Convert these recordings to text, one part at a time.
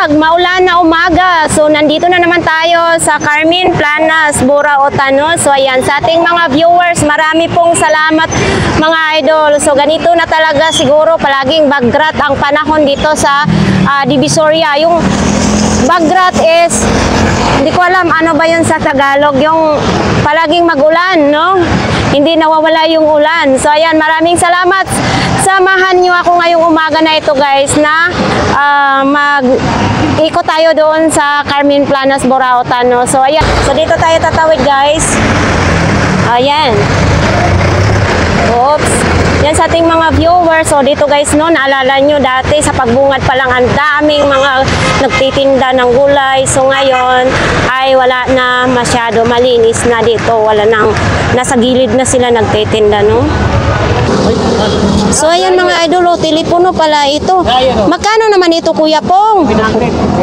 vlog, maulan na umaga. So nandito na naman tayo sa Carmen Planas, Burao, Tano. So ayan, sa ating mga viewers, marami pong salamat mga idol. So ganito na talaga siguro palaging bagrat ang panahon dito sa Divisoria. Yung bagrat is, hindi ko alam ano ba yun sa Tagalog, yung palaging magulan, no? Hindi nawawala yung ulan. So ayan, maraming salamat. Samahan nyo ako ngayong umaga na ito guys na mag-ikot tayo doon sa Carmen Planas, Burao, Tano. So ayan, so dito tayo tatawid guys. Ayan. Oops. Yan sa ating mga viewers. So dito guys, no, naalala nyo dati sa pagbungad pa lang ang daming mga nagtitinda ng gulay. So ngayon ay wala na masyado, malinis na dito. Wala nang, nasa gilid na sila nagtitinda, no? So ayan mga idol, telepono pala ito. Magkano naman ito Kuya Pong?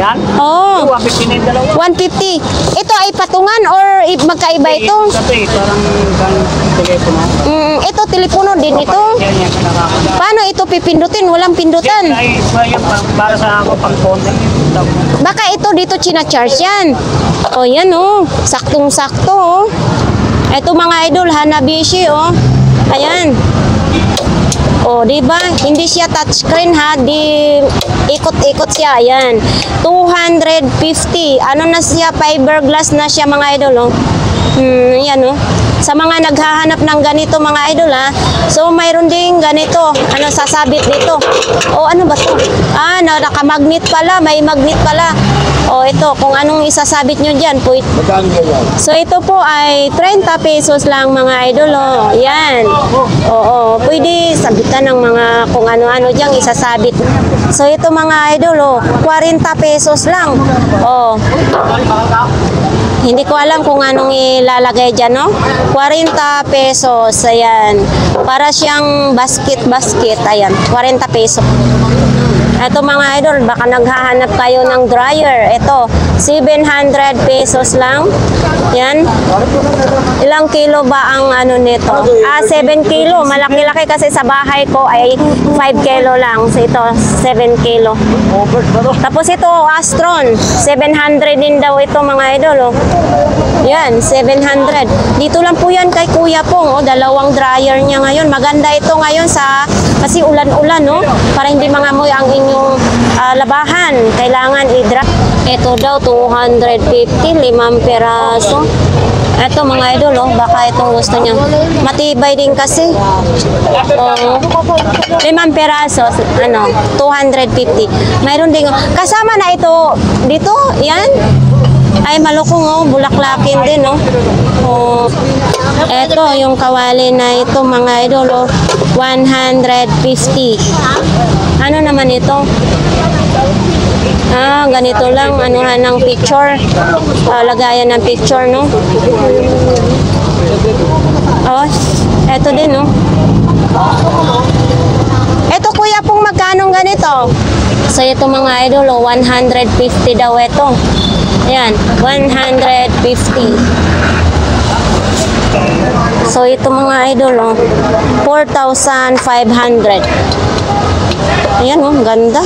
Yan? Oh, 150. 150. Ito ay patungan or magkaiba ito? Parang telepono. Ito telepono din ito. Paano ito pipindutin? Walang pindutan. Ay, para sa ako pang konti. Baka ito dito china-charge yan. O yan o, saktong-sakto o. Ito mga idol, Hanabishi o. Ayan. O, diba? Hindi siya touchscreen ha. Di ikot-ikot siya. Ayan. 250. Ano na siya? Fiberglass na siya mga idol o. Yan o. Sa mga naghahanap ng ganito mga idol ha. So mayroon ding ganito. Ano sasabit dito? O ano ba to? Naka-magnet pala. May magnet pala. O ito, kung anong isasabit nyo dyan. So ito po ay 30 pesos lang mga idol o. Yan. Oo. Pwede sabitan ng mga kung ano-ano dyan isasabit. So ito mga idol o. 40 pesos lang. O. Hindi ko alam kung anong ilalagay dyan, no? 40 pesos, ayan. Para siyang basket, ayan. 40 pesos. Ito mga idol, baka naghahanap kayo ng dryer. Ito, 700 pesos lang. Yan. Ilang kilo ba ang ano nito? 7 kilo. Malaki-laki kasi sa bahay ko ay 5 kilo lang. So ito, 7 kilo. Tapos ito, Astron. 700 din daw ito mga idol. Oh. Yan, 700. Dito lang po yan kay Kuya Pong. Oh, dalawang dryer niya ngayon. Maganda ito ngayon kasi ulan-ulan, no? Para hindi mangamoy ang inyong labahan. Kailangan i-drop. Ito daw, 250, 5 peraso. Ito mga idol, oh, baka itong gusto niya. Matibay din kasi. 5 peraso, 250. Mayroon din. Kasama na ito dito, yan. Ay, malukong, oh, bulaklakin din, oh. Ito, yung kawali na ito, mga idol, oh, 150. Ano naman ito? Ganito lang, anuhan ng picture. Lagayan ng picture, no? Oh, eto din, no? Eto, Kuya Pong, magkano ganito? So, ito mga idol, oh, 150 daw ito. Ayan, 150. So, ito mga idol, oh, 4,500. Ayan, oh, ganda.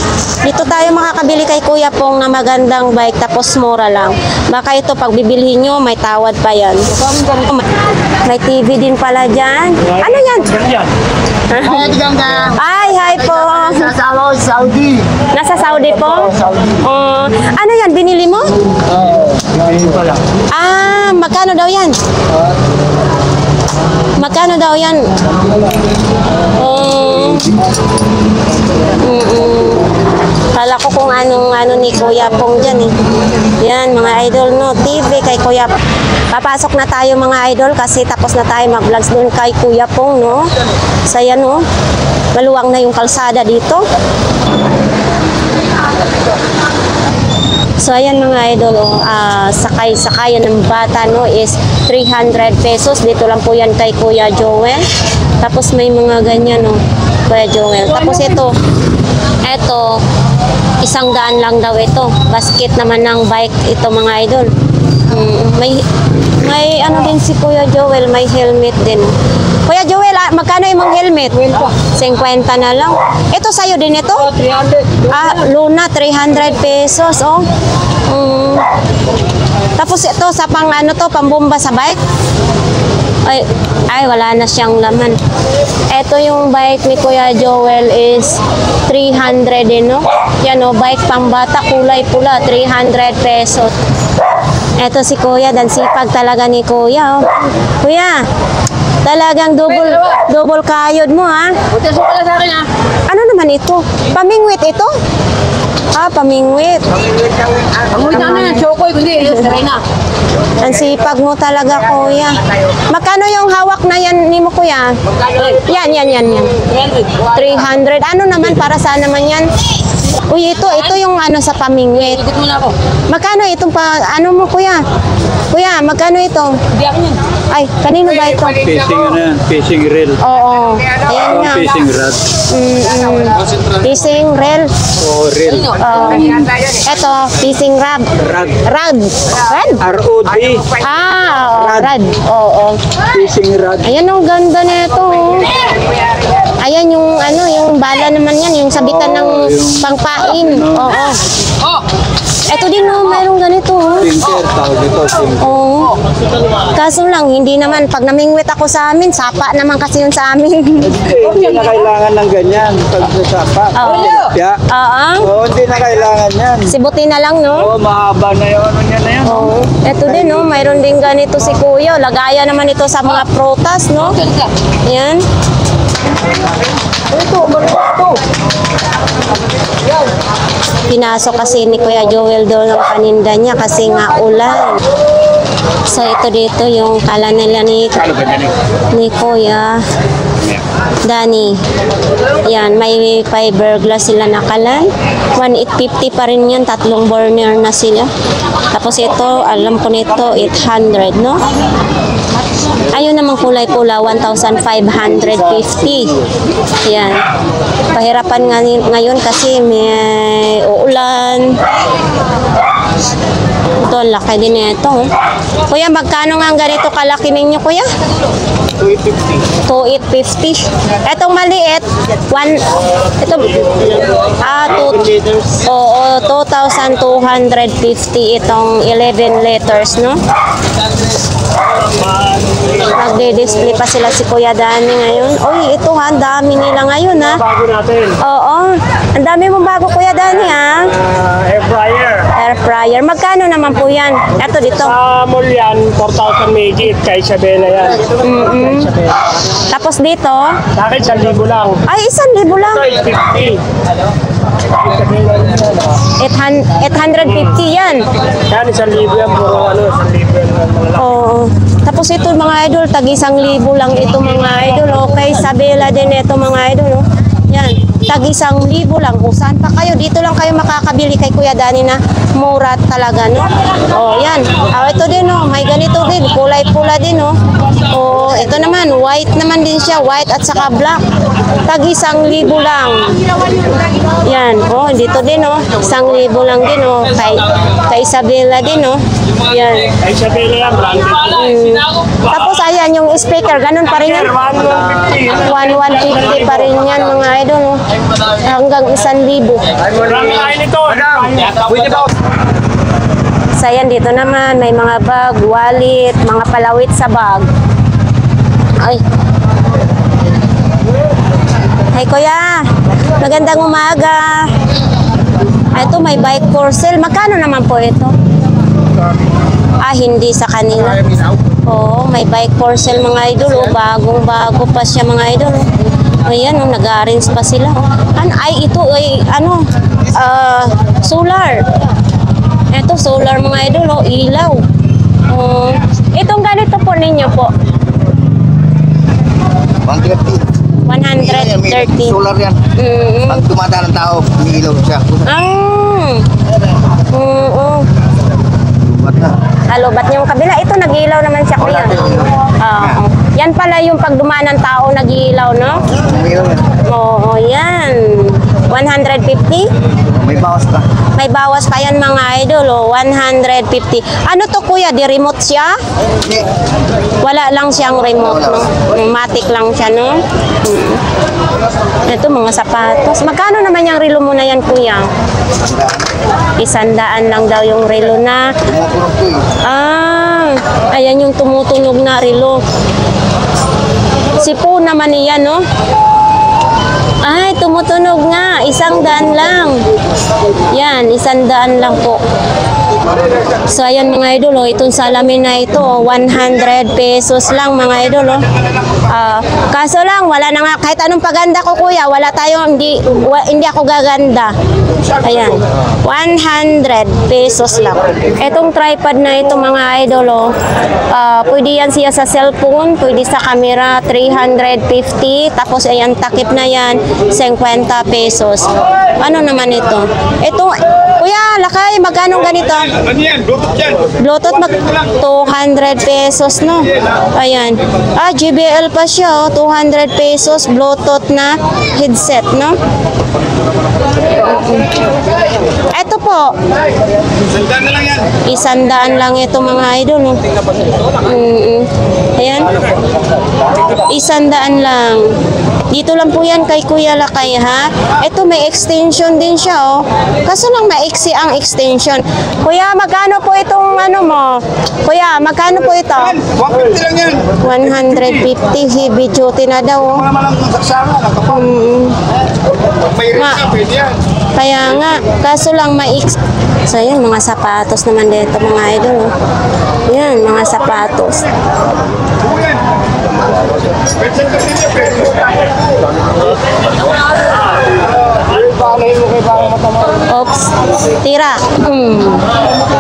Dito tayo makakabili kay Kuya Pong na magandang bike tapos mura lang. Baka ito pag bibilhin nyo, may tawad pa yan. May TV din pala dyan. Ano yan? Ay, hi po. Sa Saudi. Nasa Saudi po? Ano yan? Binili mo? Magkano daw yan? Magkano daw yan? Kala ko kung anong ni Kuya Pong dyan eh. Yan mga idol, no, TV kay Kuya. Papasok na tayo mga idol kasi tapos na tayo mag-vlogs doon kay Kuya Pong, no. So yan, no, maluwang na yung kalsada dito. So ayan mga idol, sakay-sakayan ng bata, no, is 300 pesos. Dito lang po yan kay Kuya Joel. Tapos may mga ganyan, no, Kuya Joel. Tapos ito 100 lang daw ito. Basket naman ng bike ito mga idol. May ano din si Kuya Joel, may helmet din. Kuya Joel, magkano yung helmet? 50 na lang. Ito sa'yo din ito? 300. Luna, 300 pesos, oh. Tapos ito sa pang ano to, pambomba sa bike? Ay, wala na siyang laman. Ito yung bike ni Kuya Joel is 300 din, no? Yan, oh, bike pang bata, kulay pula, 300 pesos. Ito si Kuya, dan sipag talaga ni Kuya, oh. Kuya, talagang double kayod mo, ha? Butas mo pala sa akin, ha? Ano naman ito? Pamingwit ito? Pamingwit. Amoy na yan, chokoy, kundi, Serena. Ang sipag mo talaga, Kuya. Magkano yung hawak na yan ni mo, Kuya? Yan. 300. Ano naman, para saan naman yan? Uy, ito yung ano sa pamingwit. Ikot mo na ako. Magkano itong ano mo, Kuya? Kuya, magkano ito? Hindi ako yan. Ay, kanino ba ito? Fishing ano yan? Fishing reel. Oo. Ayan nga. Fishing rod. Fishing reel. O reel. Ito, fishing rod. Rod. Rod. Rod? R-O-D. Rod. Oo. Fishing rod. Ayan, ang ganda nito. Oh. Ayan yung ano, yung bala naman yan, yung sabitan ng pangpain. Oo. Ito din, oh, mayroong ganito. Oh. Sinker. Tawag ito. Sinker. Oo. Kaso lang, hindi naman, pag namingwit ako sa amin, sapa naman kasi yun sa amin. Hindi na kailangan ng ganyan. Pag nasapa. Oo. Yeah. Oo, hindi na kailangan yan. Sibuti na lang, no? Oo, mahaba na yun. Ano yan na yan? Oo. Ito din, no? Mayroon din ganito si Kuya. Lagayan naman ito sa mga prutas, no? Yan. Pinasok kasi ni Kuya Joel doon ang paninda niya kasi nga ulan. So ito dito yung kala nila ni Kuya Danny. Yan, may fiberglass sila na kalan. 1,850 pa rin yan, 3 burner na sila. Tapos ito, alam ko nito, 800, no? Ayun namang kulay pula, 1,550. Yan. Pahirapan ngayon kasi may uulan. Ito, laki din ito. Kuya, magkano nga ganito kalaki ninyo, Kuya? 250. 2,850. Etong maliit, ito, 2,250 itong 11 letters, no? Nagde-display pa sila si Kuya Danny ngayon. Uy, ito ha, ang dami nila ngayon, ha? Bago natin. Oo, ang dami mong bago, Kuya Danny, ha? Air fryer. Air fryer. Magkano naman po yan? Ito dito. Sa mall yan, 4,000 megit. Kay Isabela yan. Kay Isabela. Tapos dito, Sa akin, 1,000 lang. ay 1,000 lang. 850. 850 yan. Yan, 1,000 yan. Puro 1,000 yan. Oo. Tapos ito mga idol, tag 1,000 lang ito mga idol. Okay, Isabela din ito mga idol. Oh. Yan, tag 1,000 lang. Kung saan pa kayo, dito lang kayo makakabili kay Kuya Danny na mura talaga, no? Oh, yan. Ito din, oh. May ganito din. Kulay pula din, oh. Oh, ito naman, white naman din siya. White at saka black. Tag 1,000 lang. Yan, oh, dito din, oh. 1,000 lang din, oh. Kay Isabela din, oh. Yan. Kay Isabela yan, branded. Tapos ayan, yung speaker, ganun pa rin yan. 1,150 pa rin yan, mga idol. Oh. Hanggang 1,000. Marami tayo nito. So ayan, dito naman, may mga bag, wallet, mga palawit sa bag. Ay. Hey Kuya, magandang umaga. Ito, may bike for sale. Magkano naman po ito? Hindi sa kanila. Oo, may bike for sale mga idol. Oh, bagong-bago pa siya mga idol. Ayan, oh, nag-arrange pa sila. Ito ay solar. Ito, solar mga idol. Oh, ilaw. Itong ganito po ninyo po. 130. 130. Solar yan. Pag tumadaan ng tao, umiilaw siya. Oo. Lubat na. Alobat yung kabila. Ito, nag-ilaw naman siya kuya. Oo. Yan pala yung pag dumaan ng tao nag-iilaw, no? Umiilaw yan. Oo, yan. 150? May bawas pa. May bawas pa yan mga idol, oh. 150. Ano to kuya? Di remote siya? Hindi. Wala lang siyang remote, no? Matic lang siya, no? Ito, mga sapatos. Magkano naman yung relo mo na yan, kuya? 100 lang daw yung relo na. Tumuturog ko eh. Ah, ayan yung tumutunog na relo. Sipo naman niya, no? Ay, tumutunog nga. 100 lang. Yan, 100 lang po. So, ayan mga idol, oh, itong salamin na ito, 100 pesos lang mga idol. Oh. Kaso lang, wala na nga, kahit anong paganda ko kuya, wala tayong, hindi ako gaganda. Ayan, 100 pesos lang. Itong tripod na ito mga idol, oh, pwede yan siya sa cellphone, pwede sa camera, 350. Tapos ayan, takip na yan, 50 pesos. Ano naman ito? Ito, kuya, lakay, magkano ganito? Ano yan? Bluetooth yan. Bluetooth 200 pesos, no? Ayan. JBL pa siya, oh, 200 pesos, Bluetooth na headset, no? Ito po, Sandaan na lang yan. 100 lang ito mga idol, no? Ayan. 100 lang. Dito lang po yan kay Kuya Lakay, ha? Ito may extension din siya, oh. Kaso lang maiksi ang extension. Kuya, magkano po itong ano mo? Kuya, magkano po ito? 150 lang yan. 150, heavy duty na daw, oh. Wala malang saksama. Nakapag. May rin Ma- na, pwede yan. Kaya nga, kaso lang So, yun, mga sapatos naman dito, mga idol, oh. Yan, mga sapatos. Yan. Pwede ka rin yan, pwede. Oops, tira.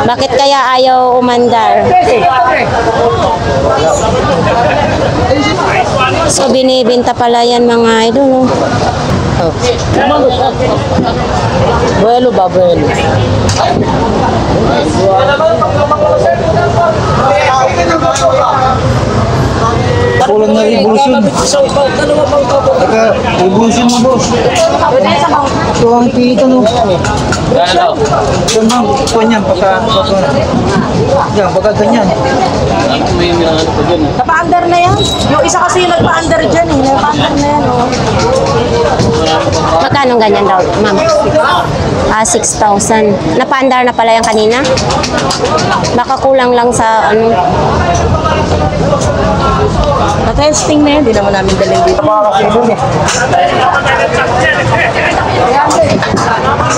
Bakit kaya ayaw umandar? So, binibenta pala yan mga idol, oh. Buelo ba, buelo? Kulang na revolution. Teka, revolution mo, boss. Ito ang pita, no? Ito na, kuha niyan, baka ganyan. Napa-under na yan. Yung isa kasi yung nagpa-under dyan eh. Napa-under na yan oh. Magkano ganyan daw, ma'am? 6,000. Napandar na pala yan kanina? Baka kulang lang sa ano. Na-testing na yan. Hindi naman namin dalhin dito.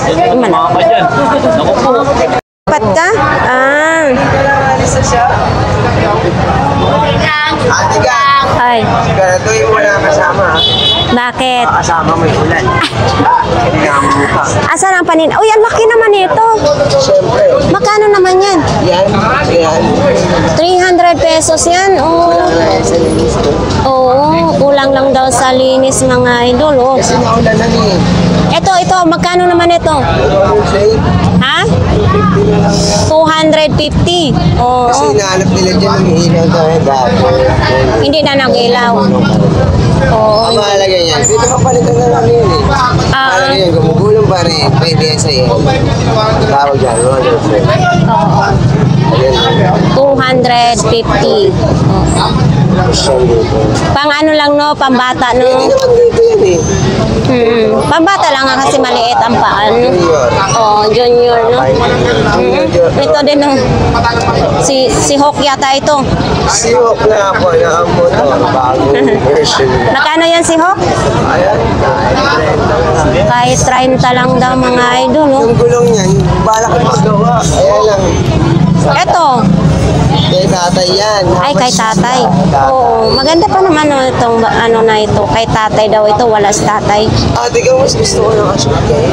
Iman na. Dapat ka? Ate ka. Ay, Siguraduhin mo na kasama. bakit? Kasama mo yung ulan. Hindi nga mamuka. Asan ang panin? Uy, ang laki naman ito. Siyempre. Magkano naman yan? Yan. 300 pesos yan. Oo. Oo, kulang lang daw sa linis mga idol. Oh. Kasi naulan na ni. Ito, magkano naman ito? Ha? 250. Oo. Kasi hinahanap nila dyan yung ilaw tayo dati. Hindi na nag-ilaw. Oo. Ang mahalaga yan. Dito papalitan na lang yun eh. Mahalaga yan. Gumugulong pa rin. Pwede yan sa'yo. Tawag dyan. Oo. Ayan. 250. Pang ano lang no, pambata no. Hindi naman dito yan eh. Pambata lang nga kasi maliit ang paan. Oh, junior no. Ito din no. Si Hawk yata ito. Sihok na ako na ang motor. Bagong version. Nakano yan si Hawk? Ayan. Kahit 30 lang daw mga idol no. Yung gulong niyan, balak ko magawa. Ayan lang. Ito. Kay tatay yan. Ay, kay tatay. Oo, maganda pa naman no, itong ano na ito. Kay tatay daw ito, wala si tatay. Ate ka, mas gusto ko yung ka-short kayo.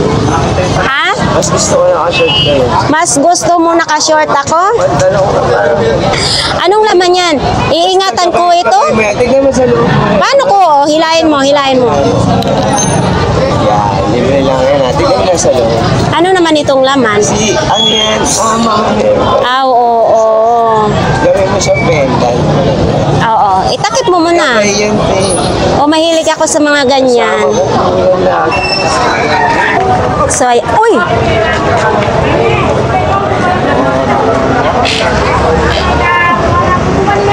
Ha? Mas gusto ko yung ka-short kayo. Mas gusto mo naka-short ako? Tanong ko na. Anong laman yan? Iingatan ko ito? May tignan mo sa loob. Paano ko? Hilahin mo, hilahin mo. Yan, libre lang yan. Tignan mo sa loob. Ano naman itong laman? Ano yan? Oo. Gawin mo siyang pendant. Oo. Itakip mo muna na. Yan, O, mahilig ako sa mga ganyan. So, uy!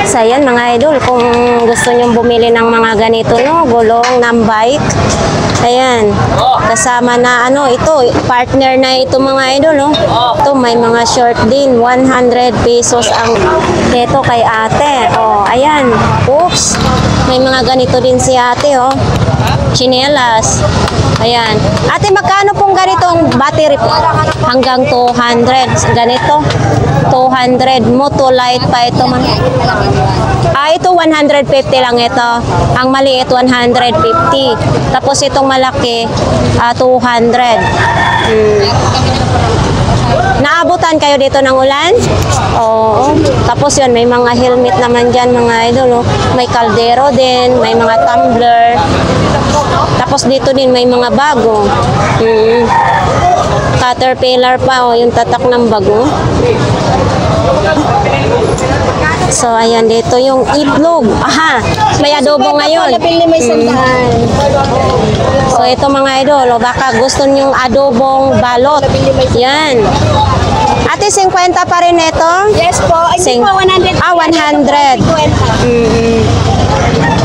So, ayan mga idol, kung gusto nyong bumili ng mga ganito, no, gulong ng bike, ayan, kasama na, ano, ito, partner na ito mga idol, no. Ito, may mga short din, 100 pesos ang ito kay ate. O, ayan, oops, may mga ganito din si ate, oh. Chinelas. Ayan. Ate, magkano pong ganitong battery po? Hanggang 200. Ganito. 200. Moto light pa ito man. Ito 150 lang ito. Ang maliit 150. Tapos itong malaki 200. Naabutan kayo dito ng ulan? Oo. Tapos yun, may mga helmet naman dyan mga idol. Oh. May kaldero din, may mga tumbler. Tapos dito din may mga bago. Caterpillar pa, oh, yung tatak ng bago. So, ayan, dito yung itlog. Aha, may adobo ngayon. So, ito mga idol, oh, baka gusto nyong adobong balot. Yan. Ate, 50 pa rin ito? Yes po. Hindi po, 100. 100.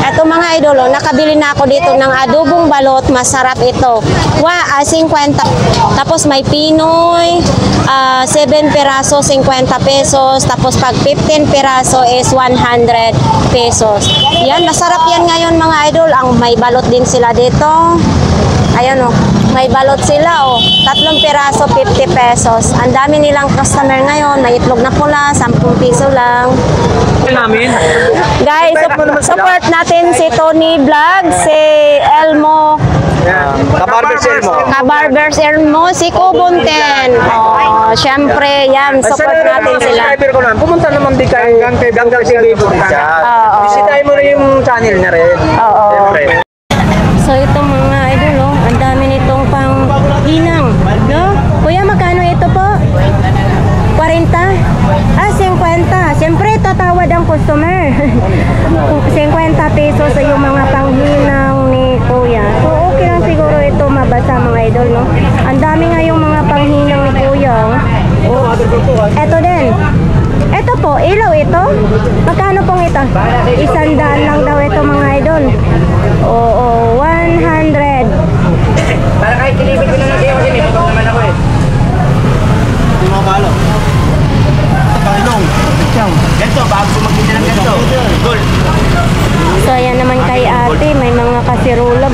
Ito mga idol, oh, nakabili na ako dito ng adobong balot. Masarap ito. 50. Tapos may Pinoy, 7 peraso, 50 pesos. Tapos pag 15 peraso is 100 pesos. Yan, masarap yan ngayon mga idol. Ang may balot din sila dito. Ayan oh, may balot sila oh. 3 peraso, 50 pesos. Ang dami nilang customer ngayon. May itlog na pula, 10 piso lang. Namin. Guys, support natin si Tony Vlog, si Elmo, Kabarbers Elmo. Kabarbers Elmo, si Kubunten. Oh, syempre, yan, support natin sila. Subscriber ko lang. Pumunta naman din kayo hanggang sa Bibo Richard. Oo. Bisitahin mo na yung channel na rin. Oo. Siyempre. So ito mga idol, oh, ang dami nitong pang hinang, no? Kuya, magkano ito po? 40? 50. Siyempre, tatawad ang customer. 50 pesos sa yung mga panghinang ni Kuya. So, okay lang siguro ito mabasa mga idol, no? Ang dami nga yung mga panghinang ni Kuya. Oh. Ito din. Ito po, ilaw ito. Magkano pong ito? 100 lang daw ito mga idol. Oo, 100. Para kahit tilibid ko na lang sa'yo kasi may tutong naman ako eh. Yung mga balo. Pangilong. Ganito, bago ko magkita ng ganito. Gold. So, ayan naman kay ate, may mga kasirula.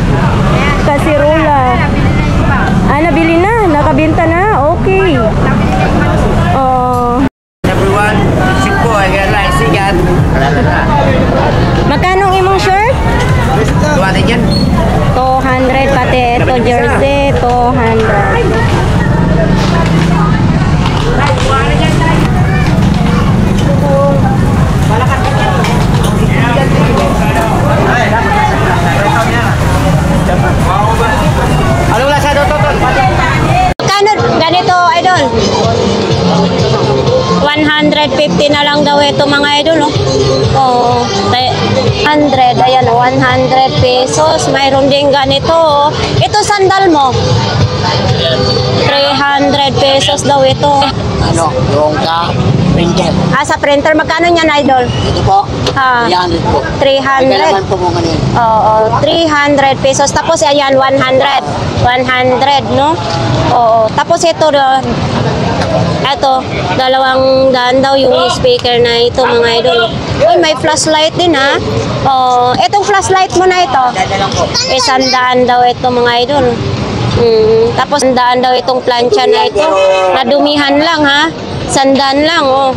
Kasirula. Nabili na, nakabinta na. Okay. Oh. Number 1, simpo, ay gala, sigat. Magkano imong shirt? Duwate dyan. 200 pati ito jersey, 200. Anong lasa doon, Toton? Magkano ganito, idol? 150 na lang daw ito mga idol, no? Oo. 100, ayan, 100 pesos. Mayroon din ganito, oh. Ito sandal mo. 300 pesos daw ito. Ano, yung ka printer. Sa printer, magkano niyan, idol? Ito po, 300 po. 300. Kailangan po mo ngayon. Oo, 300 pesos. Tapos ayan, 100. 100, no? Oo. Tapos ito, ito, 200 daw yung speaker na ito, mga idol. Uy, may flashlight din, ha? Oh, itong flashlight mo na ito. Dadalang po. 100 daw ito, mga idol. Tapos 100 daw itong plancha na ito. Nadumihan lang, ha? 100 lang, oh.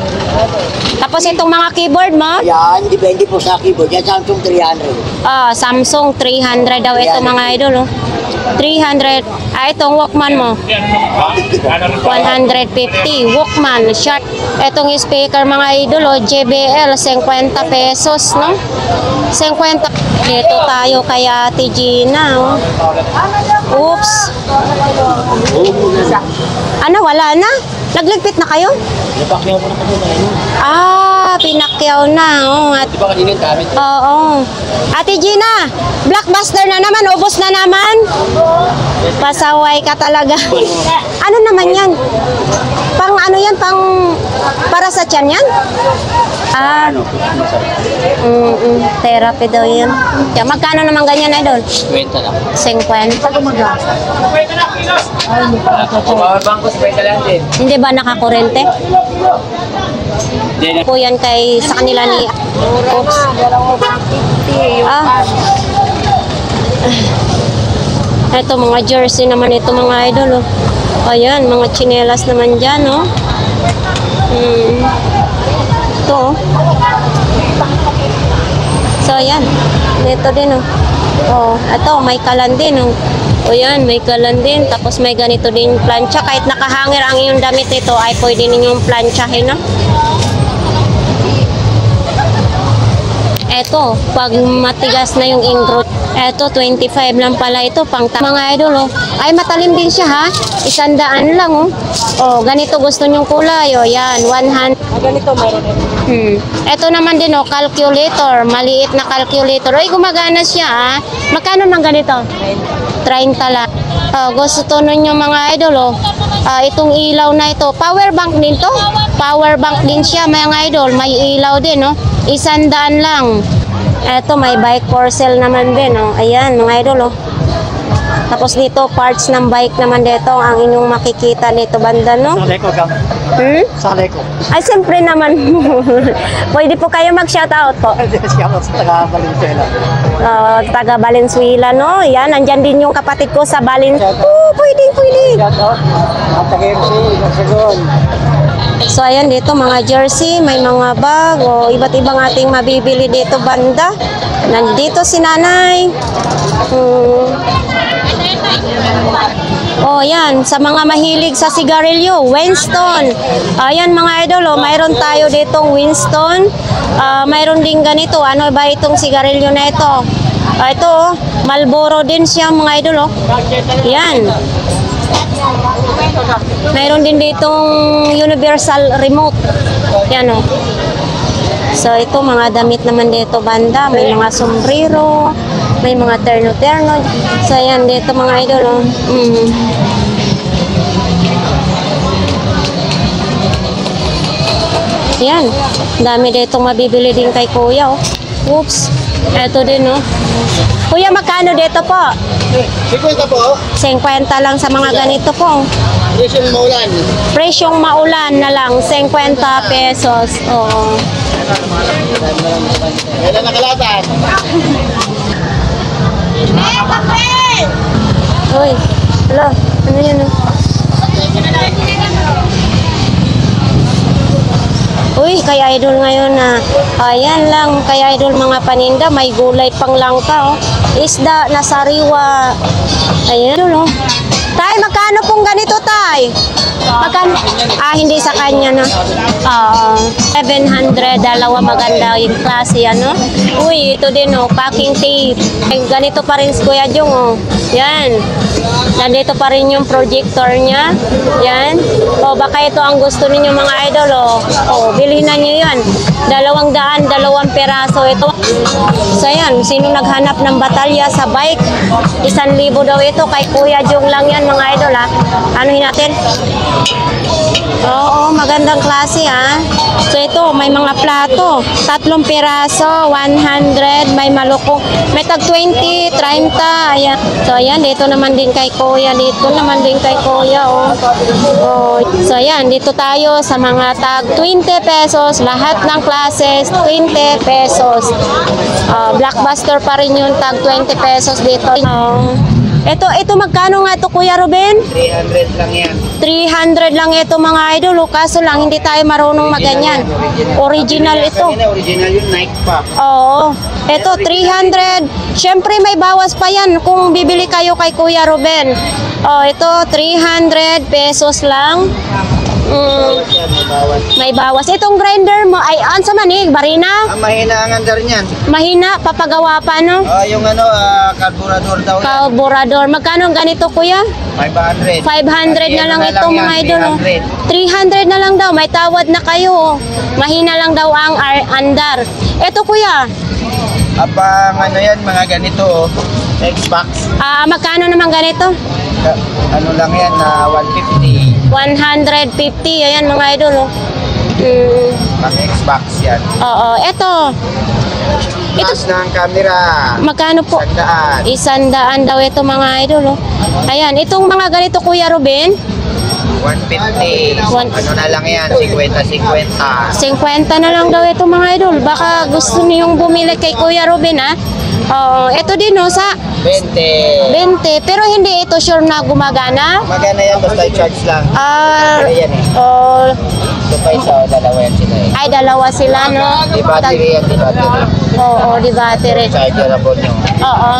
Tapos itong mga keyboard mo, Yan, depende po sa keyboard. Yan, Samsung 300. Samsung 300 daw ito mga idol, oh. 300. Itong Walkman mo, 150. Walkman, short. Itong speaker mga idol, oh, JBL, 50 pesos, no? 50. Dito tayo kay Ate Gina, oh. Oops. Ano, wala na? Nagligpit na kayo? Pinakyaw na. Oh, Di ba kanina yung gamit? oo. Ate Gina, blockbuster na naman. Ubos na naman. Pasaway ka talaga. Ano naman yan? Pang ano yan? Pang para sa tiyan yan? Therapy daw yan. Magkano naman ganyan, idol? 20 lang. 50. Power bank ko, 20 lang din. Hindi ba nakakurente? Hindi na. Po yan kay sa kanila ni Oops. Ito mga jersey naman ito mga idol. Oh. Ayan, mga tsinelas naman dyan. Oh. Ito. Oh. So ayan. Ito din. Oh. Oh, ito may kalan din. Oh. O yan, may kalan din. Tapos may ganito din plancha. Kahit nakahangir ang iyong damit nito ay pwede ninyong planchahin. No? Eto, pag matigas na yung ingroot, eto 25 lang pala ito pang mga idol. Oh. Ay matalim din siya ha. 100 lang oh. Oh, ganito gusto nyong kulay oh. Yan, 100. Ganito mayroon din. Eto naman din oh, calculator, maliit na calculator. Ay gumagana siya ha. Magkano ng ganito? 30 lang. Gusto nun yung mga idol oh. Itong ilaw na ito, power bank din to. Power bank din siya mga idol. May ilaw din oh. 100 lang. Eto may bike for sale naman din oh. Ayan mga idol oh. Tapos dito parts ng bike naman dito ang inyong makikita nito banda no. Salay ko, Gam. Salay ko. Ay siyempre naman. Pwede po kayo mag-shoutout po. Siya ako sa taga-Valenzuela. Taga Valenzuela no. Yan nandyan din yung kapatid ko sa Valenzuela. Pwede. Shout out. At taga-MC, Nagsagon. So ayan dito mga jersey, may mga bag o iba't ibang ating mabibili dito banda. Nandito si nanay. Oh yan, sa mga mahilig sa sigarilyo, Winston. Ayan mga idol, oh, mayroon tayo ditong Winston. Mayroon din ganito, ano ba itong sigarilyo na ito? Ito oh, Marlboro din siya mga idol oh. Yan. Mayroon din ditong universal remote. Yan oh. So ito mga damit naman dito banda, may mga sombrero, may mga terno-terno. So yan dito mga idol oh. Yan, dami dito mabibili din kay kuya oh. Oops, eto din oh. Kuya magkano dito po? 50 po. 50 lang sa mga ganito po. Presyong maulan. Presyong maulan na lang, 50 pesos. Oo. Kailan nakalatan? Uy, hala, ano yan oh? Uy, kay idol ngayon na. Ayan lang, kay idol mga paninda, may gulay pang langka oh. Isda na sariwa. Ayan oh. Tay, magkano pong ganito tay? Magkano? Hindi sa kanya na. 700, dalawa maganda yung klase ano. Uy, ito din oh, packing tape. Ay, ganito pa rin si Kuya Jong oh. Yan. Nandito pa rin yung projector niya. Yan. O baka ito ang gusto ninyo mga idol oh. O, bilhin na niyo yan. 200, 2 peraso ito. So yan, sino naghanap ng batalya sa bike? 1,000 daw ito. Kay Kuya Jong lang yan mga idol ha. Anuhin natin? Oo, magandang klase ha. So ito, may mga plato. 3 peraso, 100. May malukong. May tag 20, 30. Ayan. So ayan, dito naman din kay Kuya. Dito naman din kay Kuya oh. Oh. So ayan, dito tayo sa mga tag 20 pesos. Lahat ng classes, 20 pesos. Blockbuster pa rin yung tag 20 pesos dito. Ito magkano nga ito Kuya Ruben? 300 lang yan. 300 lang ito mga idol. Kaso lang hindi tayo marunong maganyan. Original ito. Original yung Nike pa. Oo. Ito 300. Siyempre may bawas pa yan kung bibili kayo kay Kuya Ruben. Oh, ito 300 pesos lang. Yan, may bawas. May bawas. Itong grinder mo, ay, ansa man eh, barina? Ang mahina ang andar niyan. Mahina, papagawa pa, no? Yung carburetor daw yan. Carburador. Magkano ang ganito, kuya? 500. 500 na lang Yan, ito, mga idol. Oh. 300 na lang daw. May tawad na kayo. Oh. Mahina lang daw ang andar. Ito, kuya. Apang ano yan, mga ganito, oh. Xbox. Magkano naman ganito? Ano lang yan, 150. 150. Ayan, mga idol. Oh. Pang Xbox yan. Oo. Ito. Taas ng camera. Magkano po? 100. 100 daw ito, mga idol. Oh. Ayan. Itong mga ganito, Kuya Ruben. 150. Ano na lang yan, 50-50. 50 na lang daw ito, mga idol. Baka gusto niyong bumili kay Kuya Ruben, ha? Oo. Ito din, no, sa 20. 20. Pero hindi ito sure na gumagana. Magana yan, basta i-charge lang. Ah, Ayan eh. oh, Ito pa isa, dalawa yan sila eh. ay, dalawa sila, no? Di battery yan, di battery. Oo, di battery. Chargerable nyo. Oo.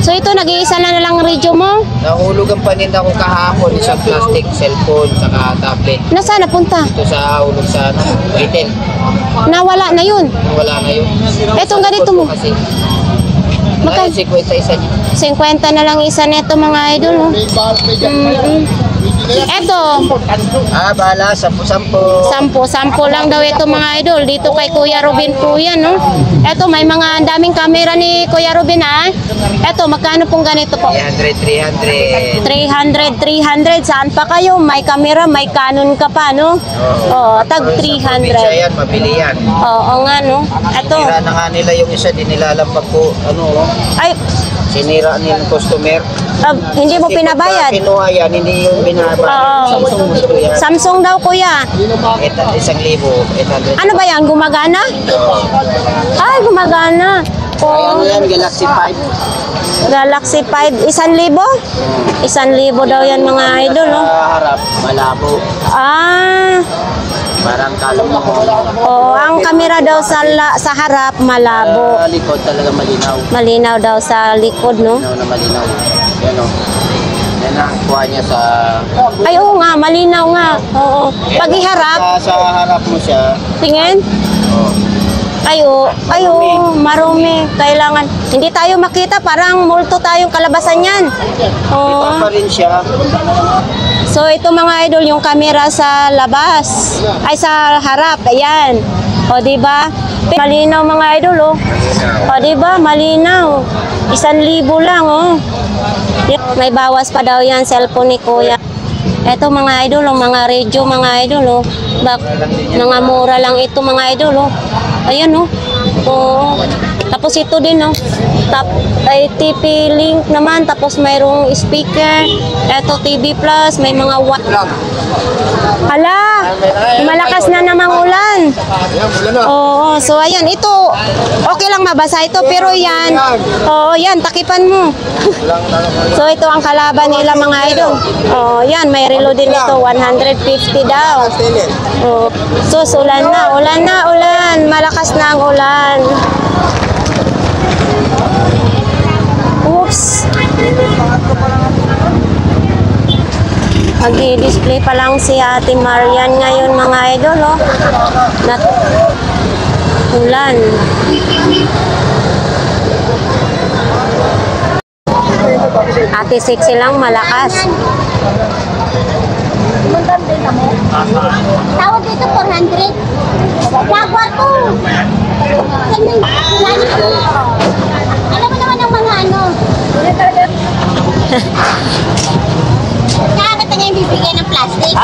So, ito, nag-iisa na lang radio mo? Nahulog ang paninda ko kahapon, isang plastic, cellphone, saka tablet. Nasaan napunta? Ito sa hulog sa Britain. Nawala na yun. Wala na yun. Etong ganito mo. Kasi, Magka- 50 isa niya. 50 na lang isa neto, mga idol. Oh. Ito, Bala, 10-10. 10 lang daw ito, mga idol. Dito kay Kuya Ruben po yan, no? Ito, may mga daming camera ni Kuya Ruben, ha? Ito, magkano pong ganito po? 300. 300. Saan pa kayo? May camera, may Canon ka pa, no? Oo, tag Sa probinsya 300. yan, mabili yan. Oo nga, no? Ito, Sinira na nga nila yung isa, di nilalampag ko, ay, sinira nila yung customer. hindi mo Kasi pinabayad. pagka kinuha yan, hindi yung binabayad. Oo. Samsung gusto yan. Samsung daw, kuya. 1,000. Ano ba yan? Gumagana? Ay, gumagana. Ano Oh, yan, Galaxy 5. Galaxy 5. 1,000? 1,000 daw yan, mga idol, no? Sa harap, malabo. Ah, Parang kalong mo. oo. Ang camera daw sa harap, malabo. Sa likod talaga malinaw. Malinaw daw sa likod, no? Malinaw na malinaw. Yan o. Yan ang kuha niya sa... Ay, oo nga, malinaw nga. Oo. Pag iharap, Sa harap mo siya. tingin. Oh. Ay, oo, marumi. Kailangan. Hindi tayo makita, parang multo tayong kalabasan yan. Oo. Ito pa rin siya. So, ito mga idol, yung camera sa labas. Ay, sa harap. Ayan. O, diba? Malinaw, mga idol, oh. O, diba? Malinaw. 1,000 lang, oh. May bawas pa daw yan, cellphone ni Kuya. Ito, mga idol, oh, mga radio, mga idol, oh. Mga mura lang ito, mga idol, oh. Ayan, oh. Oo. Tapos ito din, oh. Ay, TP Link naman. Tapos mayroong speaker. Ito, TV Plus. May mga watt. Hala! Malakas na namang ulan. Oo. So, ayan. Ito, okay lang mabasa ito. Pero yan, oo, yan. Takipan mo. So, ito ang kalaban nila, mga idol. Oo, yan. May reload din ito. 150 daw. Oo. So, ulan na. Ulan na, ulan. Malakas na ang ulan. Oops. Mag-i-display pa lang si Ate Marian ngayon, mga idol, oh. Ulan. Ate Sexy lang, malakas. Tawag dito 400. Jaguar to. Alam mo naman ang mga ano. Nakakata niya yung bibigyan ng plastic.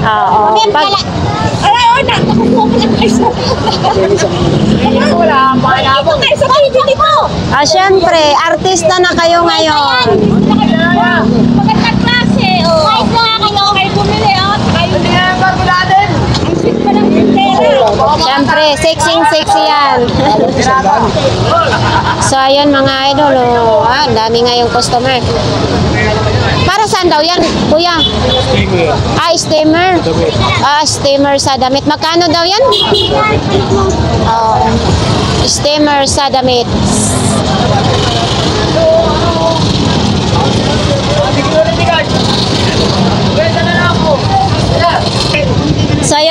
Oo. Pag, syempre, artista na kayo ngayon. Magandang klase. Kahit na kayo. Kayo bumili. Kayo na natin. Ang sweet pa ng pera. Syempre, sexy yan. So, ayun mga idol, oh. Ang dami ngayong customer. Para saan daw yan, kuya? Steamer. Steamer sa damit. Magkano daw yan? Steamer sa damit.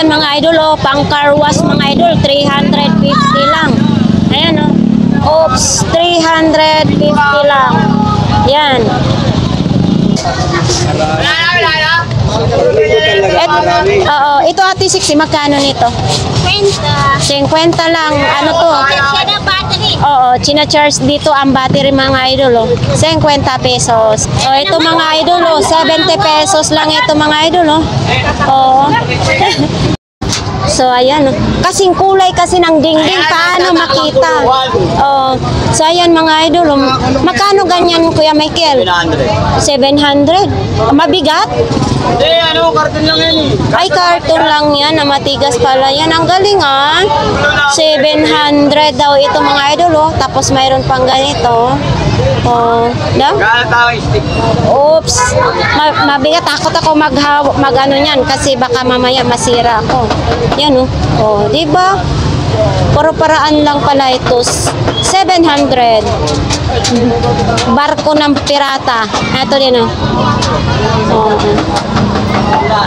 yan mga idol, oh, pang car wash mga idol, 350 lang. Ayan, oh. Oops, 350 lang. Yan. Oo, ito ate 60, magkano nito? 50 lang. Ano to? Oo, china-charge dito ang battery mga idol, oh. 50 pesos. Oh, ito mga idol, oh, 70 pesos lang ito mga idol, oh. Oo. So, ayan. Oh. Kasing kulay kasi ng dingding. Paano makita? Oh. So, ayan mga idol. Oh. Magkano ganyan, Kuya Michael? 700. Mabigat? Hindi, karton lang yan eh. Ay, karton lang yan. Na matigas pala yan. Ang galing, ah. 700 daw ito mga idol, oh. Tapos mayroon pang ganito. Oh. Da? Stick. Oops. Mabigat. Takot ako mag ano niyan kasi baka mamaya masira ako. Yan, oh. Oh, di ba? Puro paraan lang pala ito. 700. Barko ng pirata. Ito din, oh. Oh.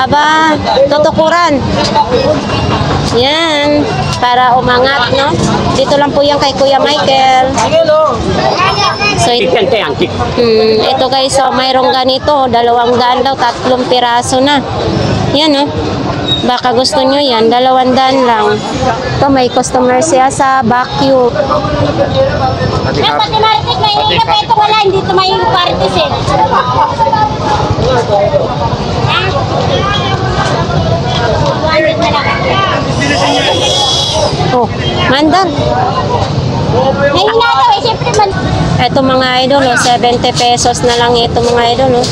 Aba, tutukuran. Yan. Para umangat, no? Dito lang po yan kay Kuya Michael. So, ito guys, so, mayroong ganito. 200 daw, 3 piraso na. Yan, no? Baka gusto nyo yan, 200 lang. Ito, may customer siya sa vacuum. Dapat dinarinig na hindi na pa ito wala, hindi ito may parties eh. Oh, mandan. May hinataw eh, siyempre man. Ito mga idol, oh, 70 pesos na lang ito mga idol. Oh.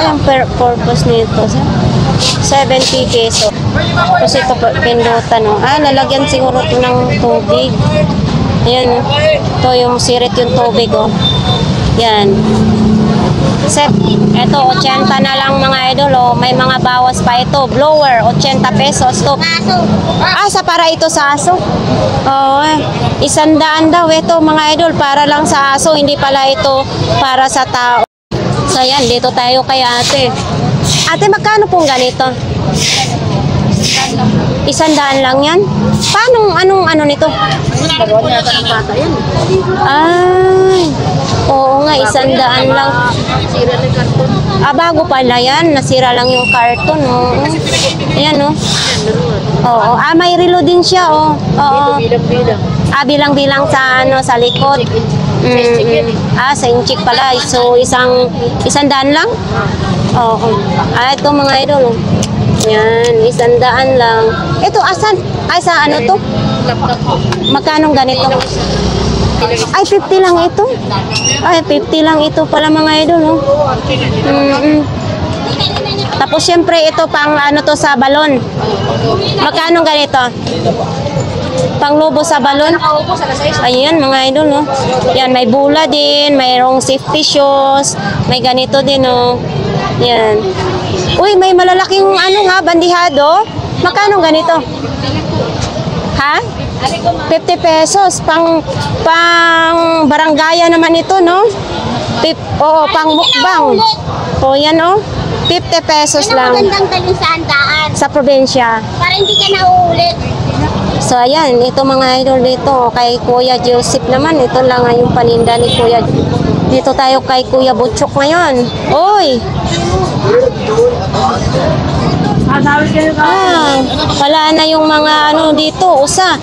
Anong purpose nito? 70 pesos. Tapos ito pindutan. Oh. Ah, lalagyan siguro ito ng tubig. Ayan. Ito yung sirit yung tubig. Oh. Yan. Ito, 80 na lang mga idol. Oh. May mga bawas pa ito. Blower, 80 pesos. To. Ah, sa para ito sa aso. Oh, 100 daw ito mga idol. Para lang sa aso. Hindi pala ito para sa tao. So, yan. Dito tayo kay ate. Ate, magkano pong ganito? 100 lang yan? Paano, ano nito? Ay, oo nga, 100 lang. Ah, bago pala yan. Nasira lang yung karton. Oo. Ayan, oh. Oo. Ah, may relo din siya, oh. Oo. Ah, bilang-bilang sa, sa likod. Ah, sa inchik pala. So, 100 lang? Oo. Ah, ito mga idol, oh. Yan, 100 lang. Ito, asan? Ay, sa ano to? Magkano ganito? Ay, 50 lang ito. Ay, 50 lang ito pala mga idol, no? Tapos, syempre, ito pang ano to sa balon. Magkano ganito? Panglubo sa balon. Ayan, mga idol, no? Yan, may bula din, mayroong safety shoes, may ganito din, no? Yan. Uy, may malalaking ano ha, bandihado. Magkano ganito? Ha? 50 pesos. Pang barangaya naman ito, no? Oo, pang mukbang. O, yan, oh. 50 pesos lang. Magandang dalhin sa handaan. Sa probinsya. Para hindi ka nauulit. So, ayan. Ito mga idol dito. Kay Kuya Joseph naman. Ito lang yung paninda ni Kuya. Dito tayo kay Kuya Butchok ngayon. Uy! Ah, wala na yung mga ano dito, usa.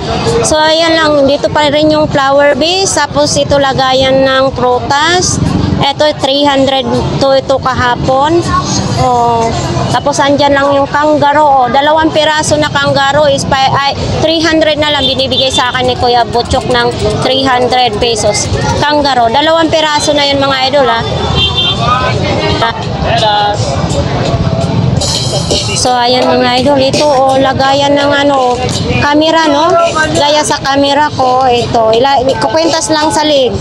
So, ayan lang. Dito pa rin yung flower base. Tapos, ito lagayan ng prutas. Ito, 300 to ito kahapon. Oh. Tapos, andyan lang yung kangaroo. Oh. 2 piraso na kangaroo is 300 na lang binibigay sa akin ni Kuya Butchok ng 300 pesos. Kangaroo. 2 piraso na yun mga idol, ha. So, ayan mga idol. Ito, oh, lagayan ng ano, camera, no? Gaya sa camera ko, ito. Kukwentas lang sa lig.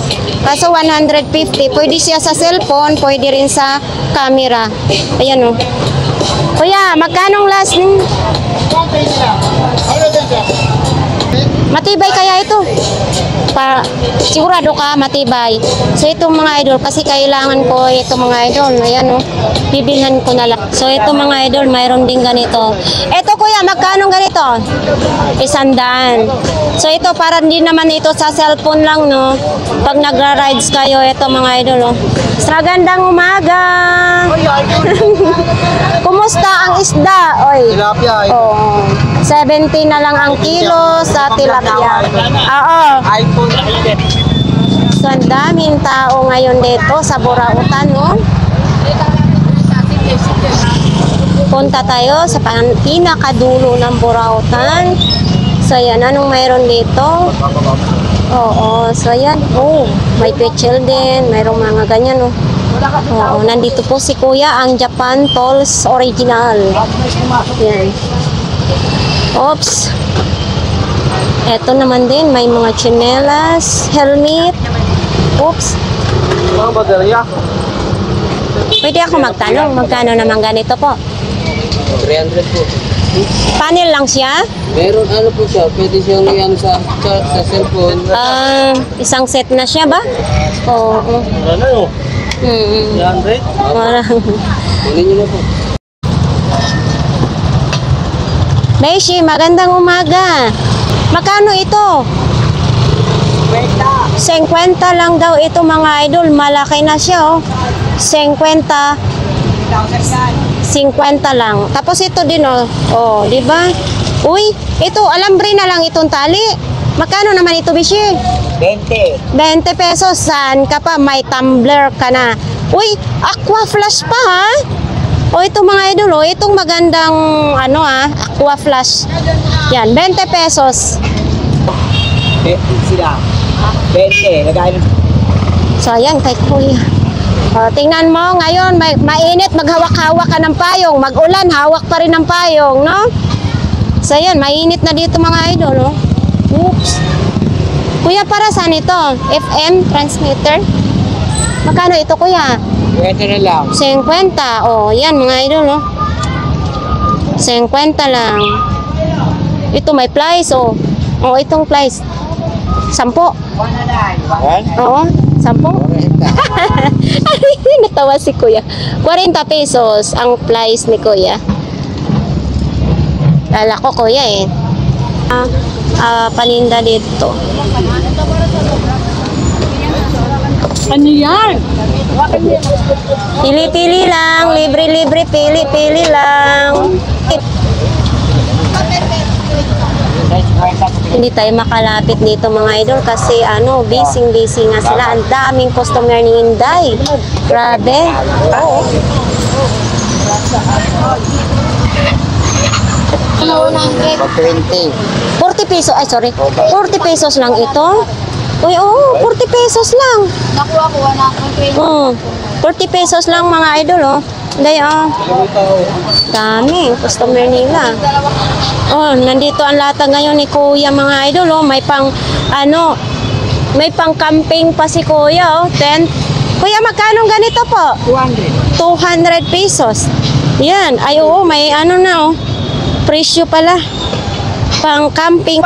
Kaso 150. Pwede siya sa cellphone, pwede rin sa camera. Ayan, oh. Kuya, magkanong last? Matibay kaya ito? Sigurado ka matibay. So itong mga idol, kasi kailangan ko ito mga idol. Ayan o, bibilhan ko na lang. So ito mga idol, mayroon din ganito. Ito kuya, magkano ganito? 100. So ito, para din naman ito sa cellphone lang, no? Pag nagra-rides kayo, ito mga idol, oh. Sa gandang umaga. Kumusta ang isda? Oy. Tilapia. Oh, 70 na lang ang kilo sa tilapia. Oo. iPhone. So, ang daming tao ngayon dito sa Burautan, no? Punta tayo sa pinakadulo ng Burautan. So, yan. Anong mayroon dito? Oo. So, yan. Oh, may pechel din. Mayroong mga ganyan, no? Oo. Nandito po si Kuya, ang Japan Tolls Original. Yan. Oops. Eto naman din, may mga tsinelas, helmet. Oops. Mga baterya. Pwede ako magtanong, magkano naman ganito po? 300 po. Panel lang siya? Meron ano po siya, pwede siyang yan sa cellphone. Isang set na siya ba? Oo. Ano yun? 300? Kunin niyo na po. Beshi, magandang umaga. Magkano ito? 50 lang daw ito mga idol. Malaki na siya, oh. 50 lang. Tapos ito din, oh. Oh, di ba? Uy, ito, alambre na lang itong tali. Magkano naman ito, Beshi? 20. 20 pesos. Saan ka pa? May tumbler ka na. Uy, aqua flash pa, ha? O ito mga idol, oh, itong magandang ano aqua flash. Yan, 20 pesos. Sila. 20. Nagkain. So ayan, kay Kuya. O, tingnan mo, ngayon mainit, maghawak-hawak ka ng payong. Mag-ulan, hawak pa rin ng payong, no? So ayan, mainit na dito mga idol, no? Oops. Kuya, para saan ito? FM transmitter? Magkano ito, Kuya? 20 na lang. 50. Oh, yan mga idol, no? 50 lang. Ito may price, oh. Oh, itong price. 10. Oo, 10. Natawa si Kuya. 40 pesos ang price ni Kuya. Lala ko, Kuya, eh. Paninda dito. Ano yan? Pili-pili lang, libre-libre, pili-pili lang. Hindi tayo makalapit dito mga idol kasi busy nga sila. Ang daming customer ni Inday. Grabe. Oo. 20. 40 pesos, 40 pesos lang ito. Uy, 40 pesos lang. Nakuha ko na akong 40 pesos lang mga idol, oh. Hindi, dami, customer nila. Oh, nandito ang lata ngayon ni Kuya mga idol, oh. May pang, may pang camping pa si Kuya, oh. Tent. Kuya, magkano ganito po? 200. 200 pesos. Yan, ay may presyo pala. Pang camping.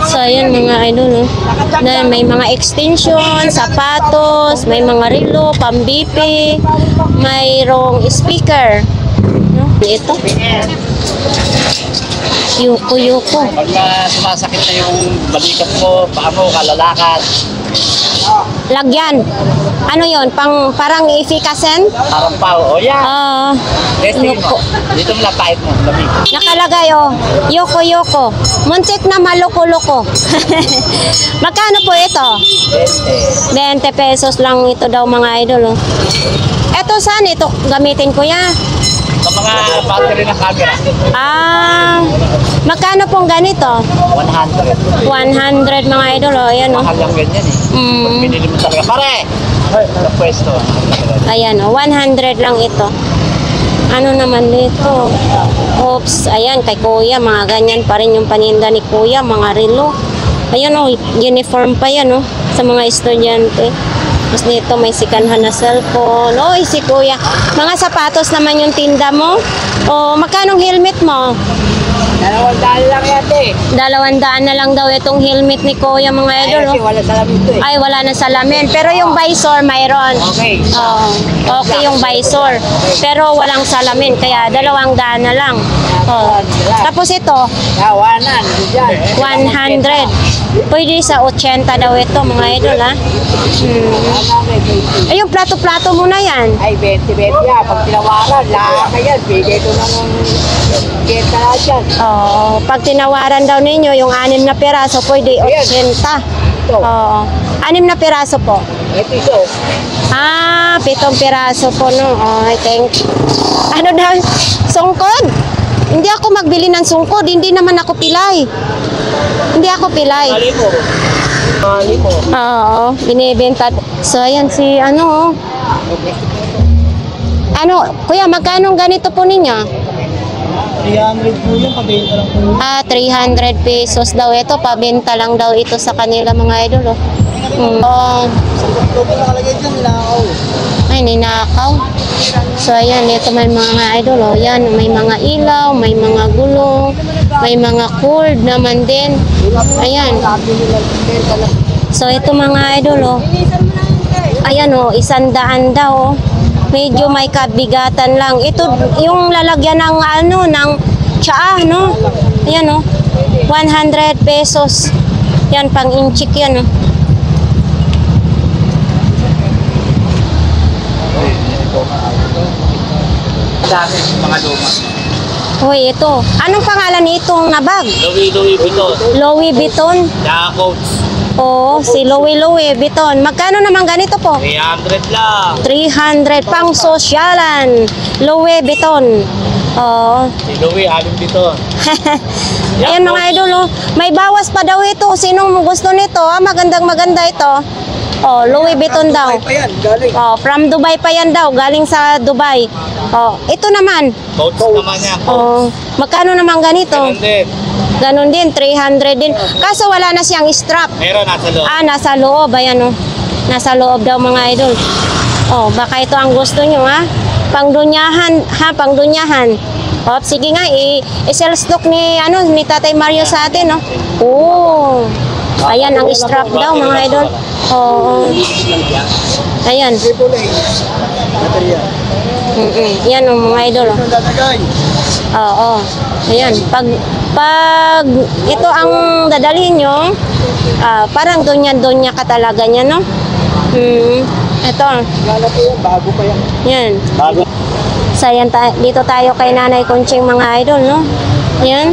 So, ayan mga idol, na may mga extension, sapatos, may mga relo, pambipi, mayroong speaker. Ito. Yuko. Pag sumasakit na yung balikat mo, paa mo, kalalakad. Lagyan. Ano yon? Parang efficacy? Parang pao. O yan. Testing mo. Dito mo lapait mo. Lamig. Nakalagay, Yoko. Muntik na maloko-loko. Magkano po ito? 20 pesos lang ito daw mga idol, oh. Ito saan ito gamitin ko ya? Sa mga battery ng camera. Magkano pong ganito? 100. 100 mga idol, oh. Ayan, oh. Mahal lang ganyan eh. Pag binili mo talaga. Pare! Sa pwesto. Ayan, 100 lang ito. Ano naman dito? Oops, ayan, kay Kuya, mga ganyan pa rin yung paninda ni Kuya, mga relo. Ayan, uniform pa yan, sa mga estudyante. Tapos dito may sikanhan na cellphone. Si Kuya. Mga sapatos naman yung tinda mo. Magkano helmet mo? 200 lang yate. 200 na lang daw itong helmet ni Kuya, mga idol. Kasi Oh. wala salamin to eh. Ay, wala na salamin. Pero yung visor, mayroon. Okay. Oo. Okay yung visor. Pero walang salamin, kaya 200 na lang. Oh. Tapos ito, Kawanan. Diyan. 100. Pwede sa 80 daw ito, mga idol, ha? Ay, yung plato-plato mo na yan. Ay, 20-20 yan. Pag tinawaran, lahat na yan. Bigay ko na ng kenta na dyan. Oo. Pag tinawaran daw ninyo, yung 6 na piraso, pwede 80. Ito. Oo. 6 na piraso po. Ito ito. Ah, 7 piraso po, no? Okay, thank you. Ano daw? Sungkod? Hindi ako magbili ng sungkod. Hindi naman ako pilay. Hindi ako pilay. Mali mo. Mali mo. Oo, binibenta. So, ayan si, ano, ano, kuya, magkano ganito po ninyo? 300 po yan, pabenta lang po. Ah, 300 pesos daw ito. Pabenta lang daw ito sa kanila, mga idol, oh. Ito po nakalagay dyan, nilakaw. Ay, ninakaw. So, ayan, ito may mga idol, oh. Yan, may mga ilaw, may mga gulong, may mga cord naman din. Ayan. So, ito mga idol, oh. Ayan, oh, 100 daw, oh. Medyo may kabigatan lang. Ito, yung lalagyan ng, ano, ng tsaa, no? Ayan, oh. 100 pesos. Yan, pang inchik yan, oh. Dami mga luma. Hoy, ito. Anong pangalan nitong na bag? Louis Vuitton. Louis Vuitton. Tsaka coats. Oo, si Louis Vuitton. Magkano naman ganito po? 300 lang. 300 pang sosyalan. Louis Vuitton. Oo. Si Louis, halong dito. Ayan mga idol, oh. May bawas pa daw ito. Sinong gusto nito? Ah, magandang maganda ito. Oh, Louis Vuitton daw. Ayan, galing. Oh, from Dubai pa yan daw. Galing sa Dubai. Oh, ito naman. Coats naman niya. Oh, magkano naman ganito? Ganun din. Ganon din, 300 din. Kaso wala na siyang strap. Meron nasa loob. Ah, nasa loob. Ayan, oh. Nasa loob daw, mga idol. Oh, baka ito ang gusto nyo, ha? Pangdunyahan, ha? Pangdunyahan. Oh, sige nga, i-sell stock ni, ano, ni Tatay Mario sa atin, no? Oh. Ayan, ang strap daw, mga idol. Oo. Ayan. Yan, oh, mga idol, oh. Oo. Ayan. Pag ito ang dadalhin nyo, parang donya-donya ka talaga niya, no? Ito. Bago pa yan. Yan. Bago. So, yan dito tayo kay Nanay Conching, mga idol, no? Yan.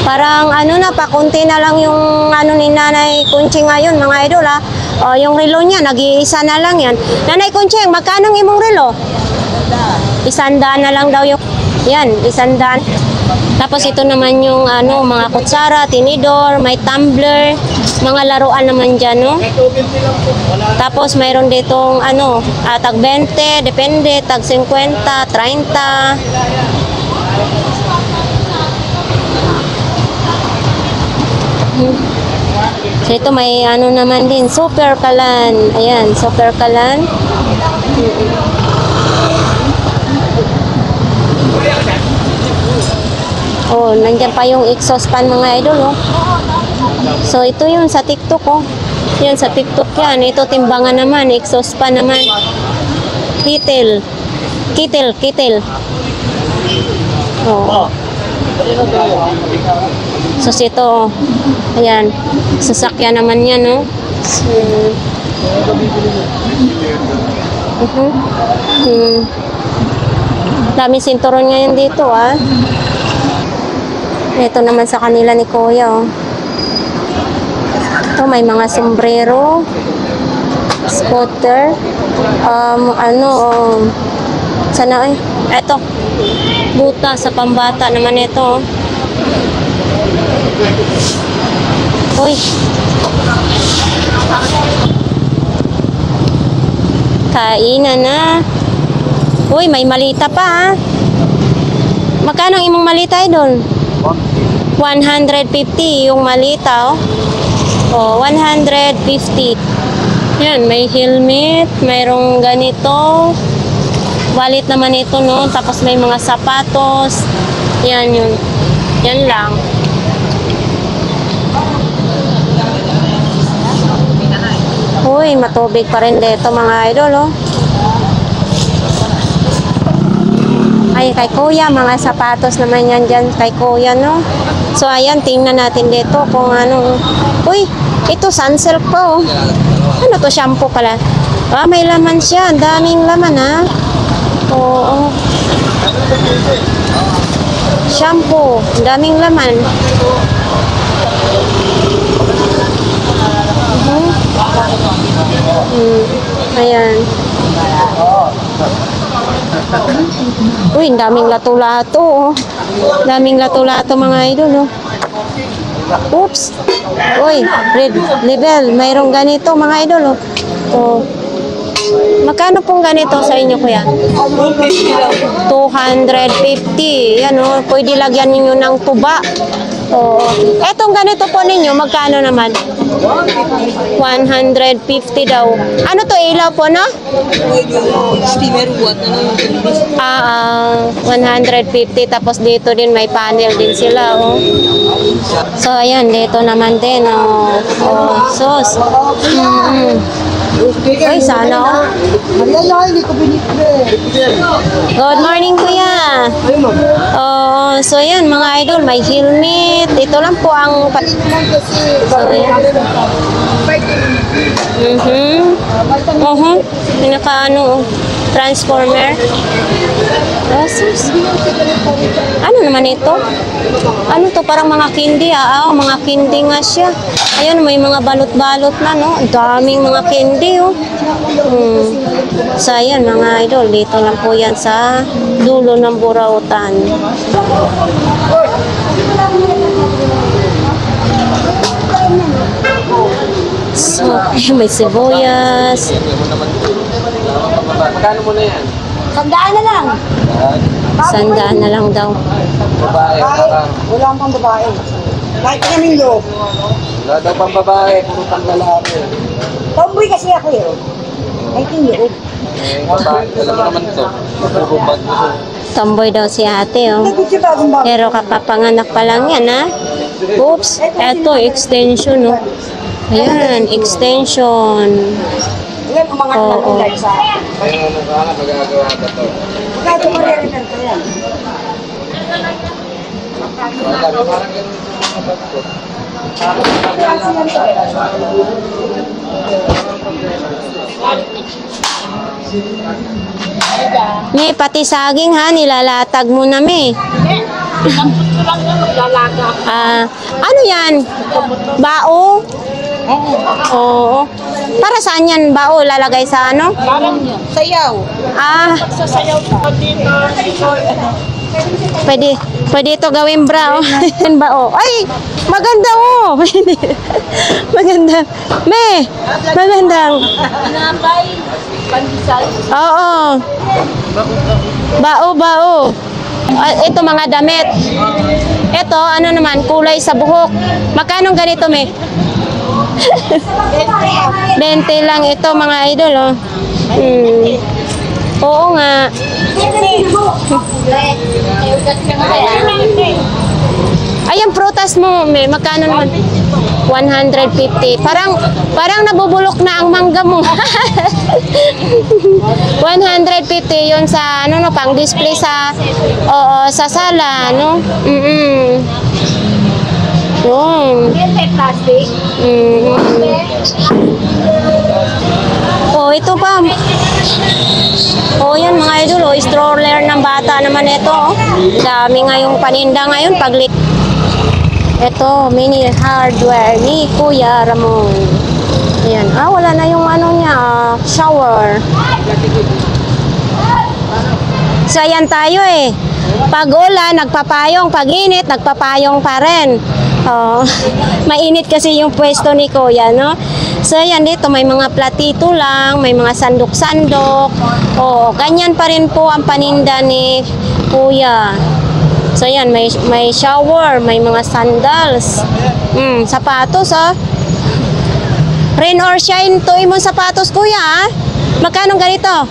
Parang ano na, pakunti na lang yung ano ni Nanay Conching ngayon, mga idol, ha? O, yung relo niya, nag-iisa na lang yan. Nanay Conching, magkano ang imong relo? 100 na lang daw yung, yan, 100. Tapos ito naman yung ano, mga kutsara, tinidor, may tumbler, mga laruan naman dyan, no? Tapos mayroon ditong ano, tag 20, depende, tag 50, 30. So ito may ano naman din, super kalan. Ayan, super kalan. Oh, nandiyan pa yung exhaust fan, mga idol, oh. So ito yun sa TikTok, oh. Yan sa TikTok yan. Ito timbangan naman, exhaust fan naman. Kitel. Oh. So ito, oh. Ayan. Sasakyan naman yan, no? Daming sinturon ngayon dito, ah. Ito naman sa kanila ni Kuya, oh. Ito, may mga sombrero, scooter, sana, eto, buta sa pambata naman ito, oh. Uy. Kainan na. Uy, may malita pa, ha? Magkano ang imong malita, idol? 150 yung malita, oh. Oh, 150. Yan, may helmet, mayroong ganito. Wallet naman ito, no? Tapos may mga sapatos. Yan yun. Yan lang. Uy, matubig pa rin dito mga idol, oh. Ay, kay kuya, mga sapatos naman yan dyan kay kuya, no? So, ayan, tingnan natin dito kung ano. Uy, ito, sunsilk po, oh. Ano to, shampoo pala? Ah, may laman siya. Ang daming laman, ha? Oo. Shampoo. Ang daming laman. Ayan. Uy, ang daming lato-lato, oh. Daming lato-lato, mga idol, oh. Oops. Uy, red label. Mayroong ganito, mga idol, oh. Oh. Magkano pong ganito sa inyo, kuya? 250. Yan, oh. Pwede lagyan ninyo ng tuba. Oo. Etong ganito po ninyo, magkano naman? 150 daw. Ano to, ilaw po, no? Steamer what? 150. Tapos dito din may panel din sila, oh. So, ayan, dito naman din, oh. Oh, sos. Ay, sana, oh. Good morning, kuya. Oh, so ayan, mga idol, may helmet. Ito lang po ang so, ayan. Pinaka-ano, transformer. Asus. Ano naman ito? Ano to? Parang mga candy, ah. Oh, mga candy nga siya. Ayun, may mga balot-balot na, no? Ang daming mga candy, oh. So, ayan, mga idol. Dito lang po yan sa dulo ng Burautan. So, may sibuyas. Magkano mo na yan? Sandaan na lang. Sandaan na lang daw. Babae, Wala pang babae. Kahit kaming loob. wala daw pang babae, puro pang lalaki. Tomboy kasi ako eh. Kahit yung loob. Babae, alam mo naman ito. Puro bag mo. Tomboy daw si ate, oh. Nagkutsi bagong bago. Pero kapapanganak pa lang yan, ha? Oops. Eto, extension, oh. Ayan, extension. Yan, umangat na Oo. lang sa... Ayun, ano ba? Magagawa ba ito? Magkado mo rin ito yan. Wala, parang ganun yung bag ko. May pati saging, ha? Nilalatag mo na, me. Ano yan? Bao? Oo. Para saan yan, bao? Lalagay sa ano? Sayaw. Ah, pwede ito gawin bra, oh. Yan ba, oh. Ay, maganda, oh. Maganda. Me, magandang. Napay, pandesal. Oo. Bao. Ito mga damit. Ito, ano naman, kulay sa buhok. Magkano ganito, me? 20 lang ito, mga idol, oh. Oo nga. Ay, yung prutas mo, may magkano naman? 150. Parang nabubulok na ang mangga mo. 150 yun sa ano no, pang display sa sa sala, no? Yun. Plastic. Oh, ito pa. Oh, yan mga idol, oh, stroller ng bata naman ito, oh. Dami ngayong paninda ngayon pag ito, mini hardware ni Kuya Ramon. Ayan. Wala na yung ano niya, shower. So, ayan tayo eh. Pag ulan, nagpapayong. Pag init, nagpapayong pa rin. Oh, mainit kasi yung pwesto ni Kuya, no? So, ayan dito, may mga platito lang, may mga sandok-sandok. Oh, ganyan pa rin po ang paninda ni Kuya. So, ayan, may shower, may mga sandals. Sapatos, ah. Rain or shine, to imong sapatos, Kuya, ah. Magkano ganito?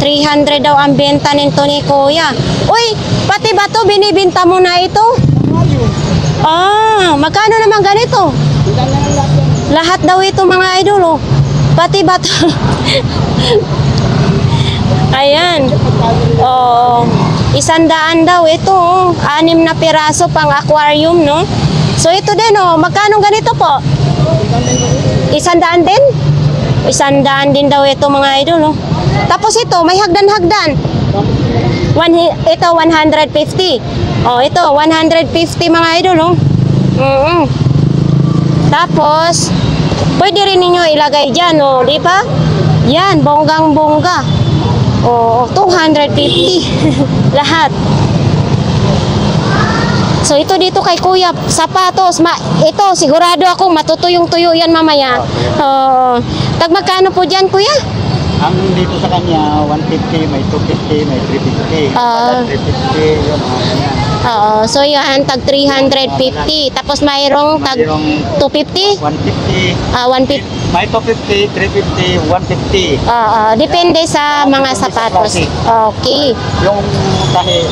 300 daw ang benta nito ni Kuya. Uy, pati ba to binibinta mo na ito? Ah, magkano naman ganito? Lahat daw ito mga idol, oh. Pati ba to? Ayan. Oh, 100 daw ito, oh. 6 na piraso pang aquarium, no? So ito din, oh. Magkano ganito po? 100 din? 100 din daw ito mga idol, oh. Tapos ito, may hagdan-hagdan. Ito 150. Oh, ito 150 mga idol, oh. Tapos pwede rin ninyo ilagay diyan, oh, di ba? Yan, bonggang-bongga. Oh, 250 lahat. So ito dito kay Kuya, sapatos. Ito sigurado ako matutuyong-tuyo yan mamaya. Tag magkano po diyan, Kuya? Ang dito sa kanya, 150, may 250, may 350. 350, yun. So yan, tag 350. Tapos mayroong tag 250? 150. 150. May 250, 350, 150. Depende sa mga sapatos. Okay. Yung tahi,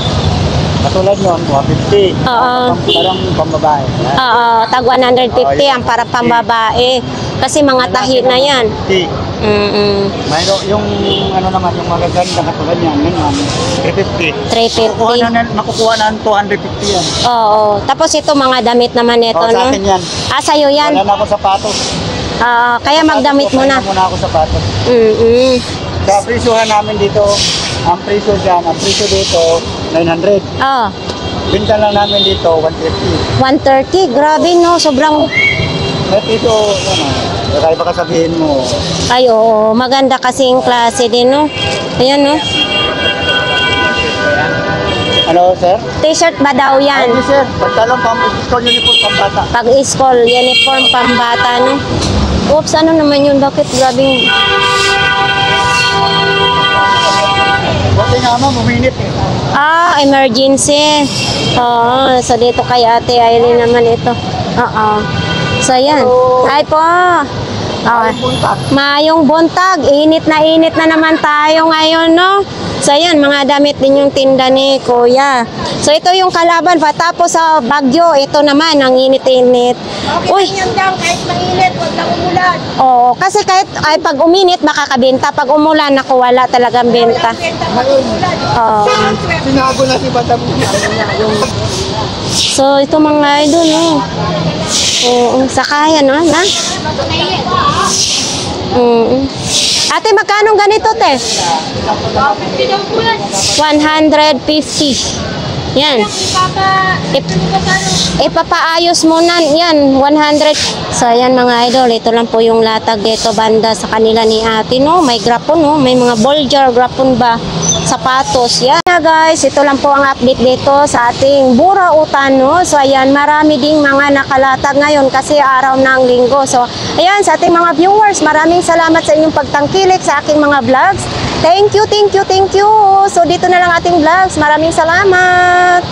katulad yun, 150. Parang pambabae. Tag 150 ang para pambabae. Kasi mga tahi na yan. Mayroon yung ano naman, yung magaganda katulad yan, ganyan, 350. 350. Makukuha na ng 250 yan. Oo. Tapos ito mga damit naman ito, Sa no? akin yan. Sa'yo yan. Wala na ako sapatos. Kaya magdamit mo na. Wala muna ako sapatos. Sa presyuhan namin dito, ang presyo dyan, ang presyo dito, 900. Binta lang namin dito, 150. 130. Grabe, no? Sobrang... At ito, ano, kaya baka sabihin mo, Ay, oo. Maganda kasing klase din, no? Ayan, no? ano sir? T-shirt ba daw yan? Ano sir? Pagtalong school uniform pambata. Pag-school uniform pambata, no? Oops, ano naman yun? Bakit grabing... Buti nga mo, buminit eh. Emergency. Oo, so dito kay Ate Aileen naman ito. So, yan. Ay po. Mayong buntag. Init na naman tayo ngayon, no? So, yan. Mga damit din yung tinda ni Kuya. So, ito yung kalaban. Tapos sa Bagyo, ito naman, ang init-init. Uy. Kahit mainit, huwag lang umulan. Oo, kasi kahit pag uminit, makakabenta. Pag umulan, naku, wala talagang benta. Oo. Sinago na si Madam. So, ito mga idol, no? Oo, sakayan, no? Na? Ate, magkano ganito, te? 150. Yan. Ipapaayos mo na. Yan, 100. So, ayan mga idol. Ito lang po yung latag dito banda sa kanila ni ate, no? May grapon, no? May mga ball jar, grapon ba? Sapatos. Yan guys, ito lang po ang update dito sa ating Burautan, no? So, ayan, marami ding mga nakalatag ngayon kasi araw ng linggo. So, ayan, sa ating mga viewers, maraming salamat sa inyong pagtangkilik sa aking mga vlogs. Thank you. So, dito na lang ating vlogs. Maraming salamat.